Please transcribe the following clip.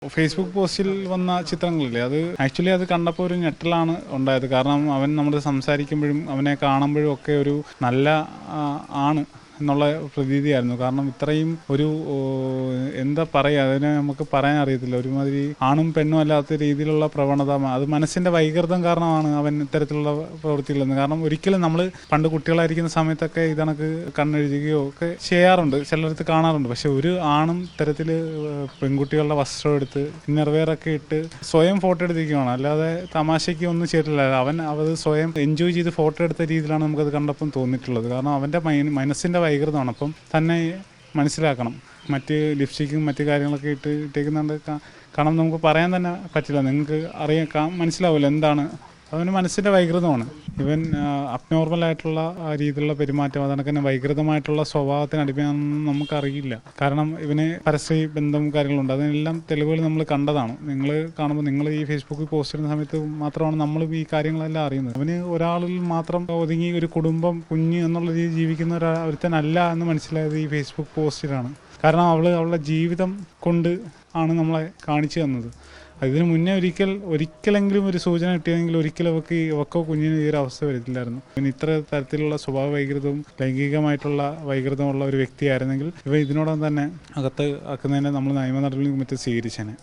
Facebook പോസ്റ്റിൽ വന്ന ചിത്രങ്ങളില്ലേ, അത് ആക്ച്വലി അത് കണ്ടപ്പോൾ ഒരു ഞെട്ടലാണ് ഉണ്ടായത്. കാരണം അവൻ നമ്മൾ സംസാരിക്കുമ്പോഴും അവനെ കാണുമ്പോഴും ഒക്കെ ഒരു നല്ല ആണ് എന്നുള്ള പ്രതീതിയായിരുന്നു. കാരണം ഇത്രയും ഒരു എന്താ പറയുക, അതിനെ നമുക്ക് പറയാൻ അറിയത്തില്ല. ഒരുമാതിരി ആണും പെണ്ണും അല്ലാത്ത രീതിയിലുള്ള പ്രവണത, അത് മനസ്സിൻ്റെ വൈകൃതം കാരണമാണ് അവൻ ഇത്തരത്തിലുള്ള പ്രവൃത്തികളെന്ന്. കാരണം ഒരിക്കലും നമ്മൾ പണ്ട് കുട്ടികളായിരിക്കുന്ന സമയത്തൊക്കെ ഇതണക്ക് കണ്ണെഴുതുകയോ ഒക്കെ ചെയ്യാറുണ്ട്, ചിലടത്ത് കാണാറുണ്ട്. പക്ഷെ ഒരു ആണും ഇത്തരത്തിൽ പെൺകുട്ടികളുടെ വസ്ത്രം എടുത്ത് ഇന്നർവെയറൊക്കെ ഇട്ട് സ്വയം ഫോട്ടോ എടുത്തിരിക്കുകയാണ്, അല്ലാതെ തമാശയ്ക്ക് ഒന്നും ചെയ്തിട്ടില്ല. അവൻ അത് സ്വയം എൻജോയ് ചെയ്ത് ഫോട്ടോ എടുത്ത രീതിയിലാണ് നമുക്കത് കണ്ടപ്പം തോന്നിയിട്ടുള്ളത്. കാരണം അവൻ്റെ മനസ്സിൻ്റെ വൈകൃതമാണ്. അപ്പം തന്നെ മനസ്സിലാക്കണം. മറ്റ് ലിപ്സ്റ്റിക്കും മറ്റു കാര്യങ്ങളൊക്കെ ഇട്ടേക്കുന്നുണ്ട്. കാരണം നമുക്ക് പറയാൻ തന്നെ പറ്റില്ല. നിങ്ങൾക്ക് മനസ്സിലാവില്ല എന്താണ്. അവന് മനസ്സിൻ്റെ വൈകൃതമാണ്. ഇവൻ അബ്നോർമലായിട്ടുള്ള രീതിയിലുള്ള പെരുമാറ്റം, അതൊക്കെ തന്നെ വൈകൃതമായിട്ടുള്ള സ്വഭാവത്തിന് അടിമയാണെന്ന് നമുക്കറിയില്ല. കാരണം ഇവന് പരസ്യ ബന്ധം കാര്യങ്ങളുണ്ട്, അതിനെല്ലാം തെളിവുകൾ നമ്മൾ കണ്ടതാണ്. നിങ്ങൾ കാണുമ്പോൾ, നിങ്ങൾ ഈ ഫേസ്ബുക്കിൽ പോസ്റ്റ് ചെയ്യുന്ന സമയത്ത് മാത്രമാണ് നമ്മൾ ഈ കാര്യങ്ങളെല്ലാം അറിയുന്നത്. അവന് ഒരാളിൽ മാത്രം ഒതുങ്ങി ഒരു കുടുംബം, കുഞ്ഞ് എന്നുള്ള രീതിയിൽ ജീവിക്കുന്ന ഒരുത്തനല്ല എന്ന് മനസ്സിലായത് ഈ ഫേസ്ബുക്ക് പോസ്റ്റിലാണ്. കാരണം അവളുടെ ജീവിതം കൊണ്ട് ആണ് നമ്മളെ കാണിച്ചു തന്നത്. അതിന് മുന്നേ ഒരിക്കലെങ്കിലും ഒരു സൂചന കിട്ടിയെങ്കിൽ ഒരിക്കലും അവക്കോ കുഞ്ഞിന് ഈ ഒരു അവസ്ഥ വരത്തില്ലായിരുന്നു. പിന്നെ ഇത്ര തരത്തിലുള്ള സ്വഭാവ വൈകൃതവും ലൈംഗികമായിട്ടുള്ള വൈകൃതമുള്ള ഒരു വ്യക്തിയായിരുന്നെങ്കിൽ ഇവ ഇതിനോടൊപ്പം തന്നെ അകത്ത് ആക്കുന്നതിനെ നമ്മൾ നിയമ നടപടികളും മറ്റും സ്വീകരിച്ചേനെ.